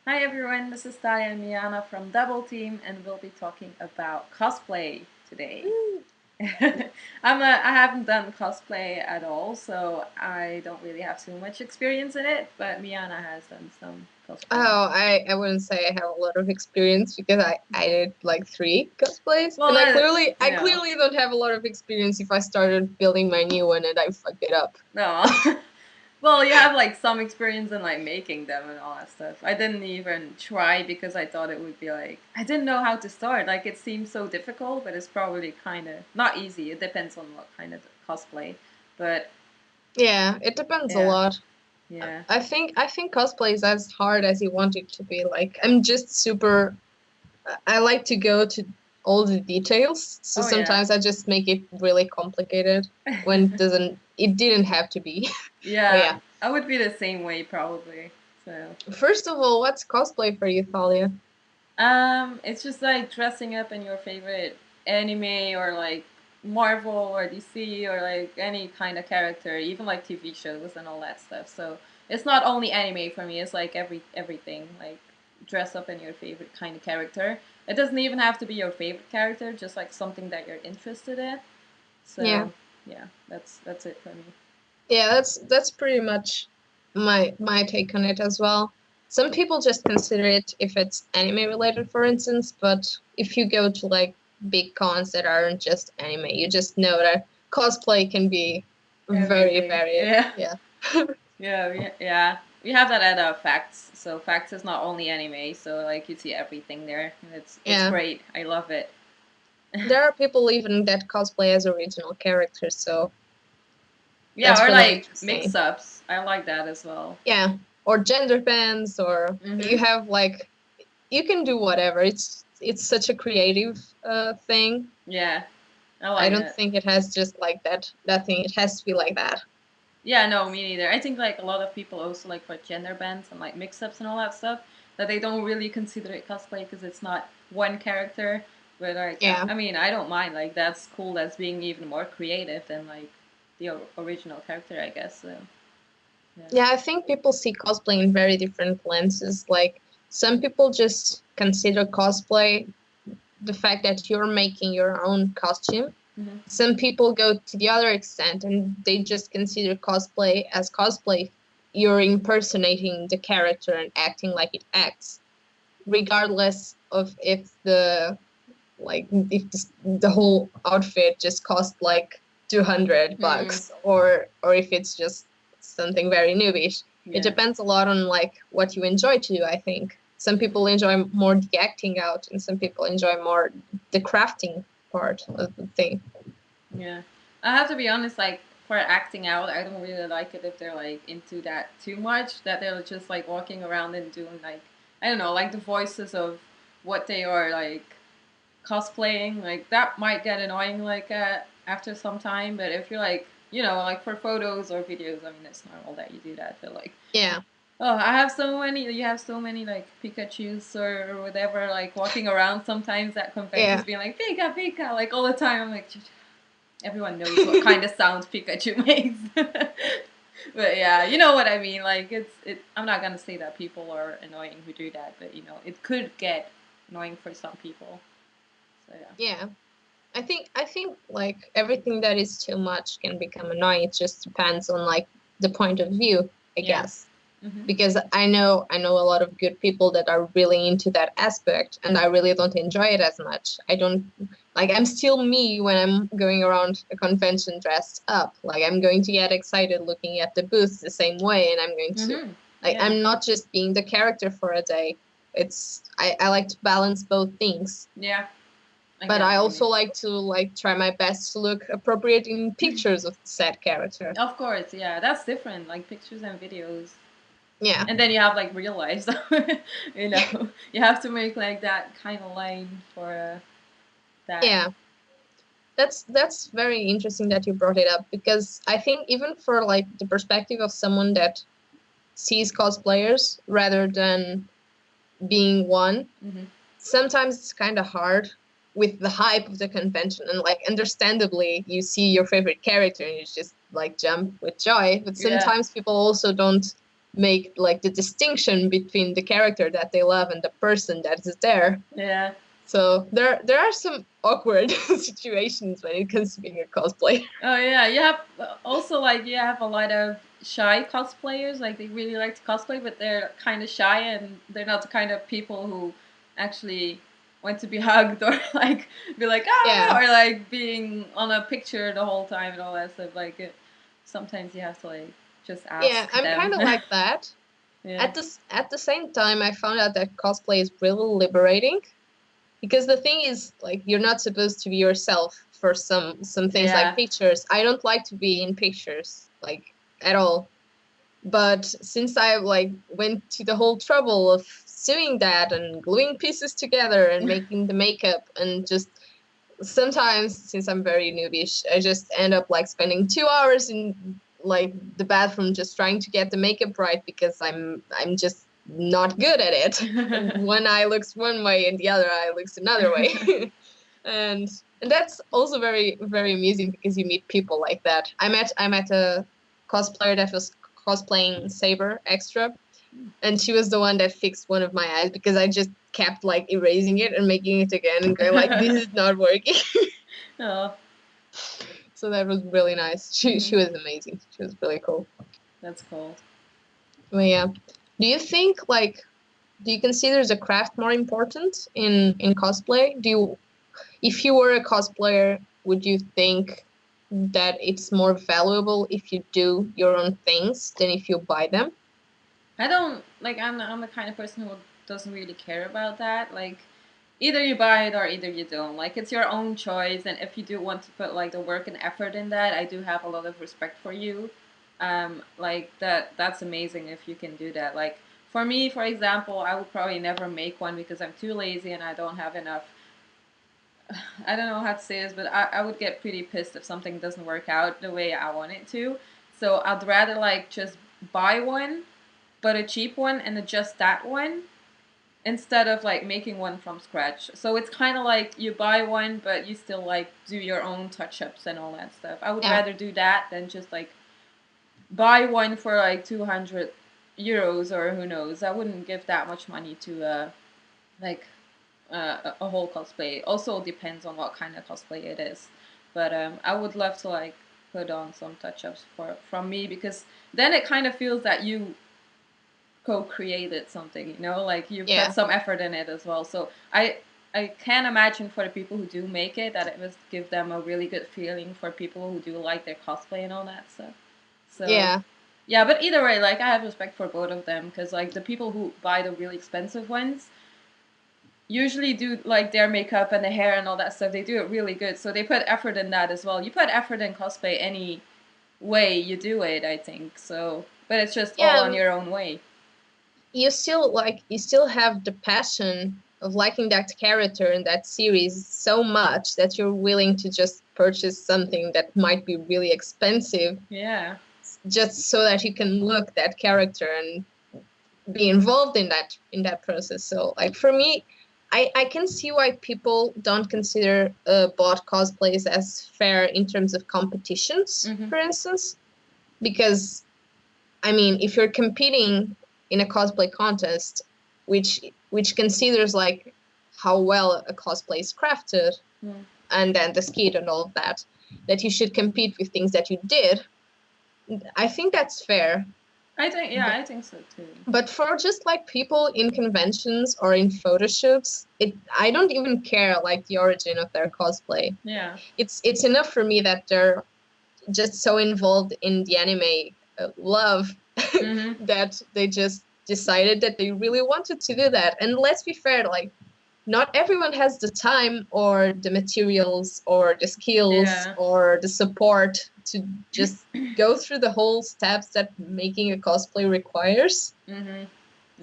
Hi everyone, this is Thalia and Miana from Double Team, and we'll be talking about cosplay today. Mm. I haven't done cosplay at all, so I don't really have too much experience in it. But Miana has done some cosplay. Oh, I wouldn't say I have a lot of experience because I did like three cosplays, Well, and I yeah, clearly don't have a lot of experience if I started building my new one and I fucked it up. no. Well, you have like some experience in like making them and all that stuff. I didn't even try because I thought it would be like I didn't know how to start. Like it seems so difficult, but it's probably kind of not easy. It depends on what kind of cosplay. But Yeah, it depends a yeah, lot. yeah. I think cosplay is as hard as you want it to be. Like I'm just super. I like to go to all the details, so Oh yeah. sometimes I just make it really complicated when it didn't have to be. But Yeah, yeah. I would be the same way probably. So, First of all, what's cosplay for you, Thalia? it's just like dressing up in your favorite anime or like Marvel or DC or like any kind of character, even like TV shows and all that stuff. So it's not only anime for me; it's like everything. Like dress up in your favorite kind of character. It doesn't even have to be your favorite character; just like something that you're interested in. Yeah. So yeah, that's it for me. Yeah, that's pretty much my take on it as well. Some people just consider it if it's anime related, for instance, but if you go to like big cons that aren't just anime, you just know that cosplay can be very Everything. varied. Yeah. Yeah. Yeah. We have that at Facts. So Facts is not only anime, so like you see everything there. And it's Yeah. great. I love it. There are people even that cosplay as original characters, so Yeah, that's or really like interesting. mix-ups. I like that as well. Yeah. Or gender bands, or you Mhm. have like you can do whatever. It's such a creative thing. Yeah. I I like don't that. think it has just like that thing. It has to be like that. Yeah, no, me neither. I think like a lot of people also like for gender bands and like mix-ups and all that stuff that they don't really consider it cosplay because it's not one character. But like, Yeah. I mean, I don't mind. Like that's cool. That's being even more creative than like the original character, I guess. So yeah. Yeah, I think people see cosplay in very different lenses. Like some people just consider cosplay the fact that you're making your own costume. Hmm. Some people go to the other extent and they just consider cosplay as cosplay. You're impersonating the character and acting like it acts, regardless of if the whole outfit just cost like 200 Mm, bucks or if it's just something very newish. It yeah. depends a lot on like what you enjoy to do, I think. Some people enjoy more the acting out and some people enjoy more the crafting part of the thing. Yeah. I have to be honest, like for acting out, I don't really like it if they're like into that too much, that they're just like walking around and doing like I don't know, like the voices of what they are like cosplaying. Like that might get annoying like after some time, but if you're like, like for photos or videos, I mean it's normal that you do that, but like Yeah. oh, I have so many. You have so many like Pikachu's or whatever, like walking around sometimes at conventions, Yeah. being like Pika, Pika, like all the time. I'm like, everyone knows what kind of sounds Pikachu makes. But yeah, you know what I mean. Like it. I'm not gonna say that people are annoying who do that, but it could get annoying for some people. So yeah. Yeah. I think like everything that is too much can become annoying. It just depends on like the point of view, I Yeah. guess. Mhm. Because I know a lot of good people that are really into that aspect and I really don't enjoy it as much. I don't like I'm still me when I'm going around a convention dressed up. Like I'm going to get excited looking at the booths the same way and I'm going to Mhm. like Yeah. I'm not just being the character for a day. I like to balance both things. Yeah. I But get I what you also mean. like to like try my best to look appropriate in pictures of said character. Of course, yeah, that's different. Like pictures and videos. Yeah. And then you have like real life, so you have to make like that kind of line for that. Yeah. That's very interesting that you brought it up because I think even for like the perspective of someone that sees cosplayers rather than being one, Hmm. sometimes it's kind of hard with the hype of the convention and like understandably you see your favorite character and you just like jump with joy, but Yeah. sometimes people also don't make like the distinction between the character that they love and the person that is there. Yeah. So there are some awkward situations when it comes to being a cosplayer. Oh yeah, you have also like you have a lot of shy cosplayers. Like they really like to cosplay, but they're kind of shy and they're not the kind of people who actually want to be hugged or like be like Yeah. ah or like being on a picture the whole time and all that stuff. Like sometimes you have to like just Yeah, ask I'm them. kind of like that. Yeah. At the same time, I found out that cosplay is really liberating because the thing is, like, you're not supposed to be yourself for some things like Yeah. pictures. I don't like to be in pictures, like, at all. But since I like went to the whole trouble of sewing that and gluing pieces together and making the makeup and just sometimes since I'm very noobish, I just end up like spending 2 hours in like the bathroom just trying to get the makeup right because I'm just not good at it. One eye looks one way and the other eye looks another way. and and that's also very amusing because you meet people like that. I met a cosplayer that was cosplaying Saber Extra, and she was the one that fixed one of my eyes because I just kept like erasing it and making it again and going like this is not working. Oh. So that was really nice. She Mhm. was amazing. She was really cool. That's cool. But yeah, do you think like do you consider the craft more important in cosplay? Do you if you were a cosplayer, would you think that it's more valuable if you do your own things than if you buy them? I don't like. I'm the kind of person who doesn't really care about that. Like, either you buy it or either you don't. Like, it's your own choice, and if you do want to put like the work and effort in that, I do have a lot of respect for you. Like that's amazing if you can do that. Like for me, for example, I would probably never make one because I'm too lazy and I don't have enough. I don't know how to say this, but I would get pretty pissed if something doesn't work out the way I want it to. So I'd rather like just buy one but a cheap one and adjust that one instead of like making one from scratch. So it's kind of like you buy one, but you still like do your own touch ups and all that stuff. I would Yeah. rather do that than just like buy one for like 200 euros or who knows. I wouldn't give that much money to like a whole cosplay. Also depends on what kind of cosplay it is. But I would love to like put on some touch ups for from me because then it kind of feels that you co-created something, like you put Yeah. some effort in it as well. So I can imagine for the people who do make it that it must give them a really good feeling for people who do like their cosplay and all that stuff. So Yeah. yeah, but either way, like I have respect for both of them because like the people who buy the really expensive ones usually do like their makeup and the hair and all that stuff. They do it really good, so they put effort in that as well. You put effort in cosplay any way you do it, I think. So, but it's just all Yeah. on your own way. You still have the passion of liking that character in that series so much that you're willing to just purchase something that might be really expensive Yeah. just so that you can look that character and be involved in that process. So like for me, I can see why people don't consider bot cosplays as fair in terms of competitions, Mm-hmm. for instance, because I mean, if you're competing in a cosplay contest, which considers like how well a cosplay is crafted Mm. and then the skit and all of that, that you should compete with things that you did. I think that's fair. I think, yeah, But, I think so too. but for just like people in conventions or in photo shoots, I don't even care like the origin of their cosplay. Yeah. It's enough for me that they're just so involved in the anime love Mm-hmm. that they just decided that they really wanted to do that. And let's be fair, like not everyone has the time or the materials or the skills Yeah. or the support to just go through the whole steps that making a cosplay requires. Mm-hmm.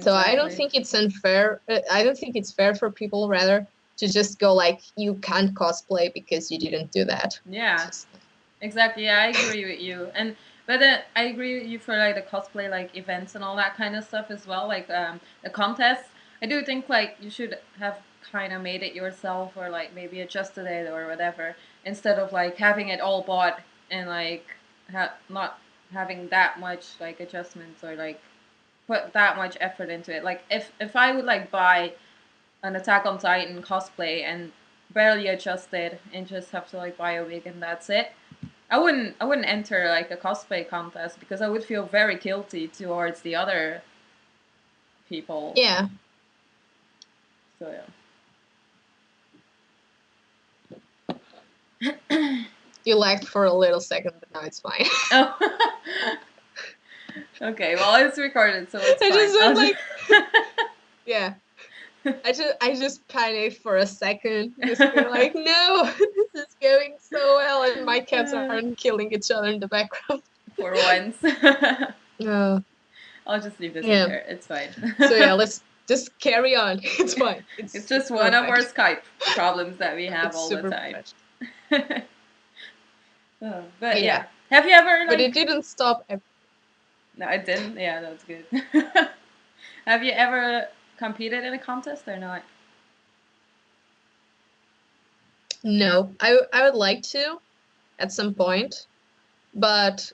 So I don't Exactly. think it's unfair. I don't think it's fair for people rather to just go like you can't cosplay because you didn't do that. Yeah. Just, Exactly. Yeah, I agree with you. And but I agree with you for like the cosplay like events and all that kind of stuff as well. Like the contests. I do think like you should have kind of made it yourself or like maybe adjusted it or whatever instead of like having it all bought and like not having that much like adjustments or like put that much effort into it. Like if I would like buy an Attack on Titan cosplay and barely adjust it and just have to like buy a wig and that's it. I wouldn't enter like a cosplay contest because I would feel very guilty towards the other people. Yeah. So You lagged for a little second, but now it's fine. Oh. Okay, well it's recorded, so it's I fine. just went like, yeah. I just panicked for a second, just being like, no, this is going so well, and my cats aren't killing each other in the background. For once. No. I'll just leave this in Yeah. there. It's fine. So yeah, let's just carry on. It's fine. It's just one of our Skype problems that we have It's all the super time. perfect. But yeah. Have you ever like? But it didn't stop. No, it didn't. Yeah, that's good. Have you ever competed in a contest or not? No, I would like to at some point, but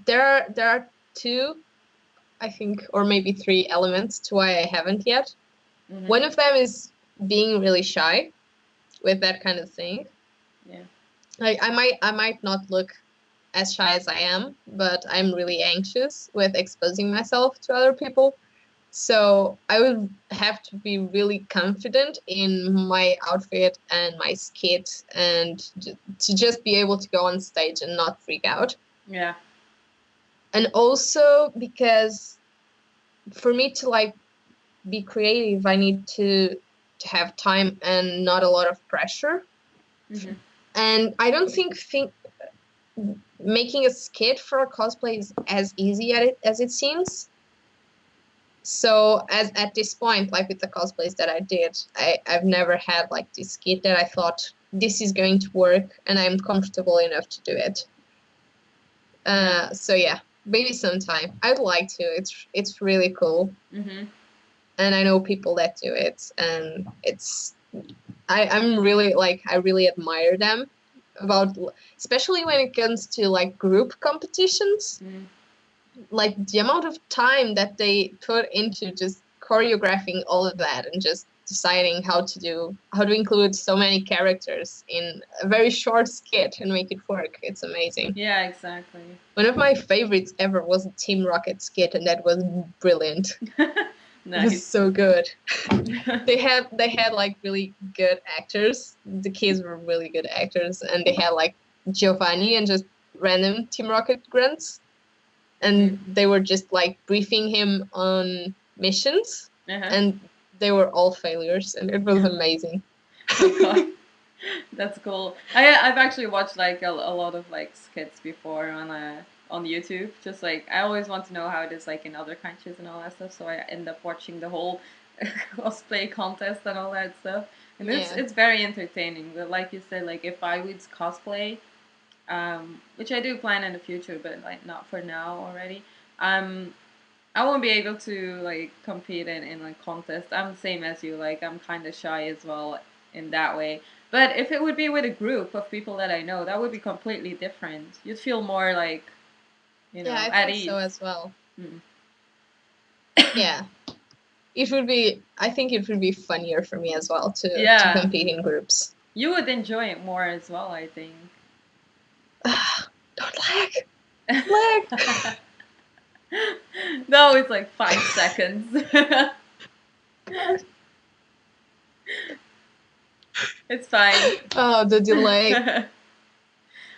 there are two, I think, or maybe three elements to why I haven't yet. Mm-hmm. One of them is being really shy with that kind of thing. Yeah. Like I might not look as shy as I am, but I'm really anxious with exposing myself to other people. So I would have to be really confident in my outfit and my skit, and to just be able to go on stage and not freak out. Yeah. And also because for me to like be creative, I need to have time and not a lot of pressure. Mm-hmm. And I don't think making a skit for a cosplay is as easy as it seems. So as at this point, like with the cosplays that I did, I've never had like this skit that I thought this is going to work and I'm comfortable enough to do it. So yeah, maybe sometime. I'd like to. It's really cool. Mm-hmm. And I know people that do it, and I'm really like, I really admire them about, especially when it comes to like group competitions. Mm-hmm. Like the amount of time that they put into just choreographing all of that and just deciding how to include so many characters in a very short skit and make it work. It's amazing. Yeah, exactly. One of my favorites ever was a Team Rocket skit, and that was brilliant. Nice. It was so good. They had like really good actors. The kids were really good actors, and they had like Giovanni and just random Team Rocket grunts, and they were just like briefing him on missions, and they were all failures, and it was amazing. Oh God. That's cool. I've actually watched like a lot of like skits before on YouTube. Just like I always want to know how it is like in other countries and all that stuff. So I end up watching the whole cosplay contest and all that stuff. And it's very entertaining. But like you said, like if I would cosplay, which I do plan in the future, but like not for now already. I won't be able to like compete in like contest. I'm the same as you. Like I'm kind of shy as well in that way. But if it would be with a group of people that I know, that would be completely different. You'd feel more like, at ease. So as well. Yeah. It would be. I think it would be funnier for me as well to compete in groups. You would enjoy it more as well, I think. Don't lag. No, it's like 5 seconds. It's fine. Oh, the delay.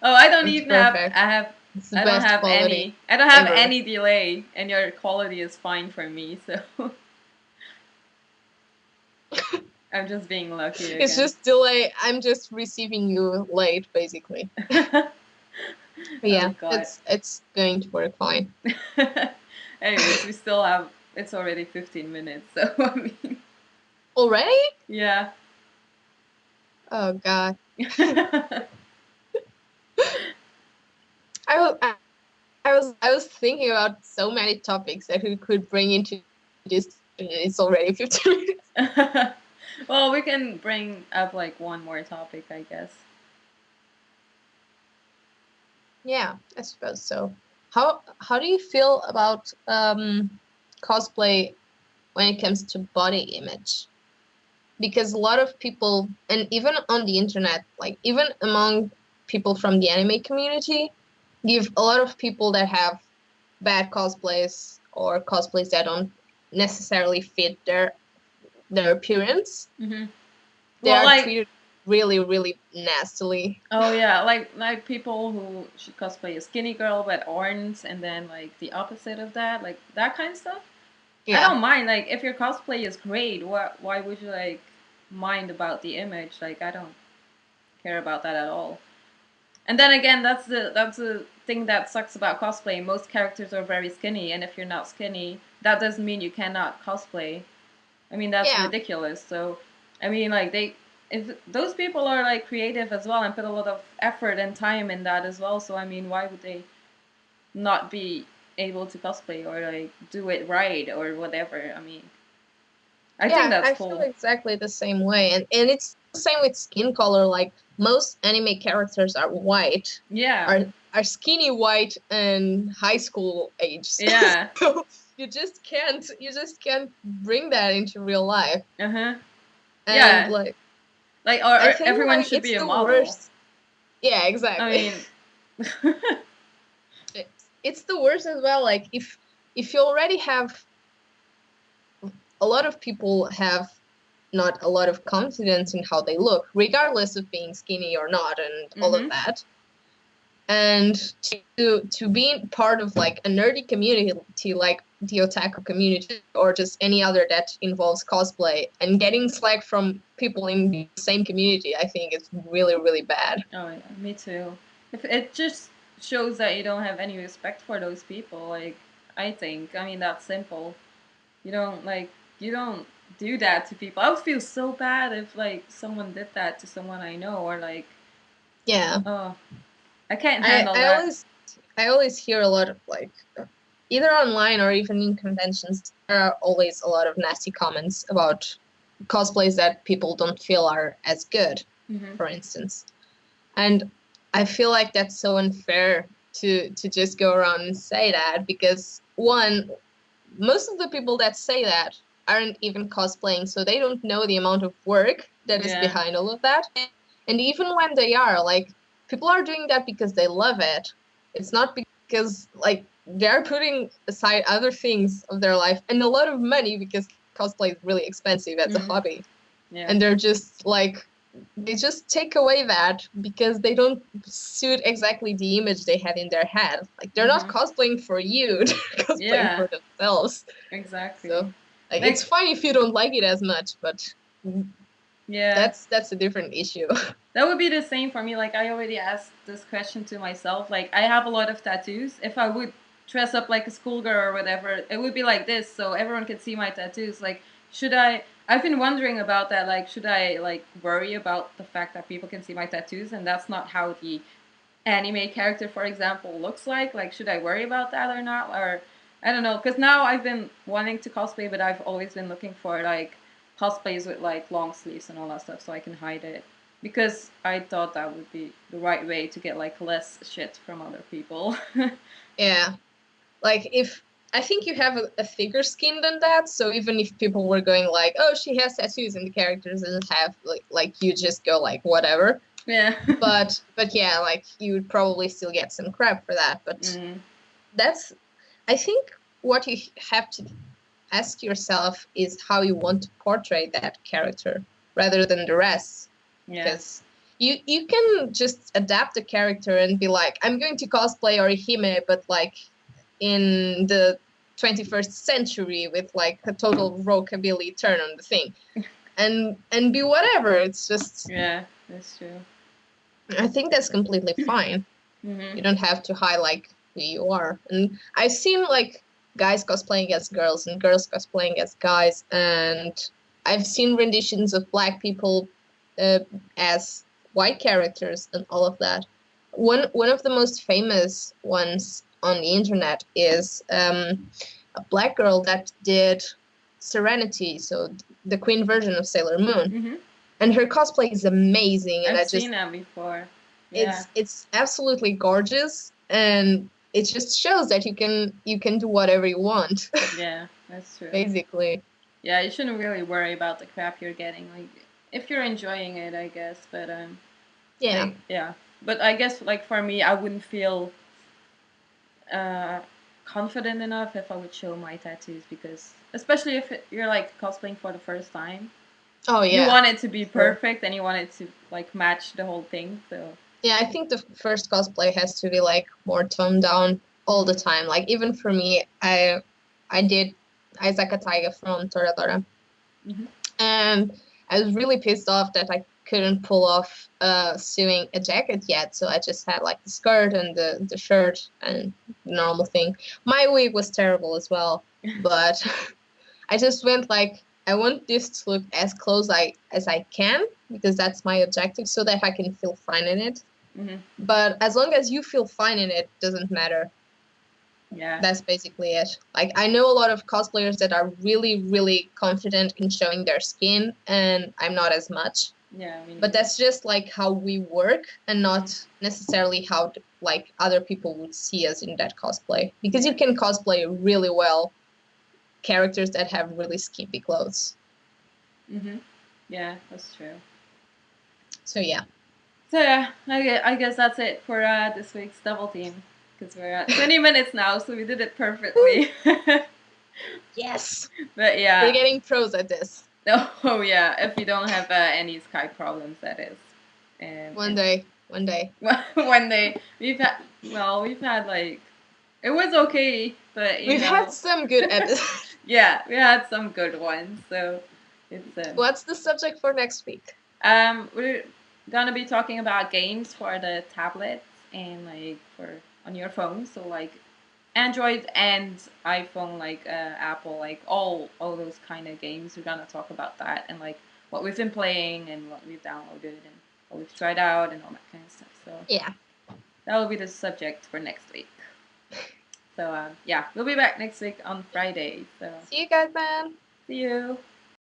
Oh, I don't even have. I don't have any. I don't have any delay, and your quality is fine for me. So I'm just being lucky. Again. It's just delay. I'm just receiving you late, basically. Yeah, it's going to work fine. Anyways, we still have. It's already 15 minutes, so I mean. Already? Yeah. Oh God. I was thinking about so many topics that we could bring into this. It's already 15 minutes. Well, we can bring up like one more topic, I guess. Yeah, I suppose so. How do you feel about cosplay when it comes to body image, because a lot of people, and even on the internet, like even among people from the anime community, give a lot of people that have bad cosplays or cosplays that don't necessarily fit their appearance. Mm-hmm. They Well, are like, treated really, really nastily. oh yeah, like people who should cosplay a skinny girl but orange, and then like the opposite of that, like that kind of stuff. I Yeah. don't mind. Like, if your cosplay is great, why would you like mind about the image? Like, I don't care about that at all. And then again, that's the thing that sucks about cosplay. Most characters are very skinny, and if you're not skinny, that doesn't mean you cannot cosplay. I mean, that's Yeah. ridiculous. So, I mean, like if those people are like creative as well and put a lot of effort and time in that as well. So, I mean, why would they not be able to cosplay or like do it right or whatever? I mean, I think Yeah, that's I feel cool. exactly the same way. And it's the same with skin color. Like most anime characters are white, Yeah, are skinny white and high school age. yeah, So you just can't bring that into real life. uh huh, And yeah. like Like, I or think everyone like should it's be a the model. worst. Yeah, I exactly. mean, It's the worst as well. Like if you already have, a lot of people have not a lot of confidence in how they look, regardless of being skinny or not, and all of mm-hmm. that. And to be part of like a nerdy community like the otaku community or just any other that involves cosplay, and getting slack from people in the same community, I think it's really, really bad. Oh yeah, me too. If it just shows that you don't have any respect for those people, like I think. I mean, that's simple. You don't like you don't do that to people. I would feel so bad if like someone did that to someone I know, or like, Yeah. oh, I can't I, handle I that. always I always hear a lot of like, either online or even in conventions, there are always a lot of nasty comments about cosplays that people don't feel are as good, Mm-hmm. for instance. And I feel like that's so unfair to just go around and say that, because one, most of the people that say that aren't even cosplaying, so they don't know the amount of work that is Yeah. behind all of that. And even when they are, like, people are doing that because they love it. It's not because like they're putting aside other things of their life and a lot of money, because cosplay is really expensive as a Mm-hmm. hobby. Yeah. And they're just like, they just take away that because they don't suit exactly the image they had in their head. Like, they're not Mm-hmm. cosplaying for you, they're cosplaying Yeah. for themselves. Exactly. So like, it's Like, fine if you don't like it as much, but yeah. that's a different issue. That would be the same for me. Like, I already asked this question to myself. Like, I have a lot of tattoos. If I would dress up like a schoolgirl or whatever, it would be like this, so everyone could see my tattoos. Like, should I? I've been wondering about that. Like, should I like worry about the fact that people can see my tattoos, and that's not how the anime character, for example, looks like? Like, should I worry about that or not? Or I don't know. Because now I've been wanting to cosplay, but I've always been looking for like cosplays with like long sleeves and all that stuff, so I can hide it. Because I thought that would be the right way to get like less shit from other people. Yeah, like, if I think you have a thicker skin than that, so even if people were going like, oh, she has tattoos and the characters doesn't have, like you just go like, whatever. Yeah. But yeah, like, you would probably still get some crap for that. But Mm. that's, I think, what you have to ask yourself is how you want to portray that character rather than the rest. Yeah. Because you can just adapt the character and be like, I'm going to cosplay Orihime, but like in the 21st century with like a total rockabilly turn on the thing, and be whatever. It's just, Yeah, that's true. I think that's completely fine. Mm-hmm. You don't have to highlight who you are. And I've seen like guys cosplaying as girls and girls cosplaying as guys, and I've seen renditions of black people uh, as white characters and all of that. One of the most famous ones on the internet is a black girl that did Serenity, so the Queen version of Sailor Moon, Mm-hmm. and her cosplay is amazing. And I've I just, seen that before. Yeah. it's absolutely gorgeous, and it just shows that you can do whatever you want. Yeah, that's true. Basically. Yeah, you shouldn't really worry about the crap you're getting. Like, if you're enjoying it, I guess. But Yeah. like, yeah. But I guess like for me, I wouldn't feel uh confident enough if I would show my tattoos because, especially if you're like cosplaying for the first time, Oh you yeah. want it to be Sure. perfect and you want it to like match the whole thing. So Yeah, I think the first cosplay has to be like more toned down all the mhm. time. Like even for me, I did Isaac Tiger from Toradora, Mhm. and I was really pissed off that I couldn't pull off sewing a jacket yet. So I just had like the skirt and the shirt and the normal thing. My wig was terrible as well, but I just went like I want this to look as close as I can because that's my objective, so that I can feel fine in it. Mhm. But as long as you feel fine in it, doesn't matter. Yeah. That's basically it. Like I know a lot of cosplayers that are really, really confident in showing their skin, and I'm not as much. Yeah. I mean, But that's just like how we work, and mhm. not necessarily how like other people would see us in that cosplay. Because Yeah. you can cosplay really well characters that have really skimpy clothes. Mhm. Yeah, that's true. So yeah. So yeah, I guess that's it for this week's double team because we're at 20 minutes now, so we did it perfectly. Yes. But We're yeah, getting pros at this. oh yeah, if you don't have any Skype problems, that is. One And day. One day. one day we've had like it was okay, but you We've had know, some good episodes. yeah, we had some good ones. So it's What's the subject for next week? we're gonna be talking about games for the tablets and like for on your phone. So like Android and iPhone, like Apple, like all those kind of games. We're gonna talk about that and like what we've been playing and what we've downloaded and what we've tried out and all that kind of stuff. So Yeah. that will be the subject for next week. So yeah, we'll be back next week on Friday. So See you guys then. see you.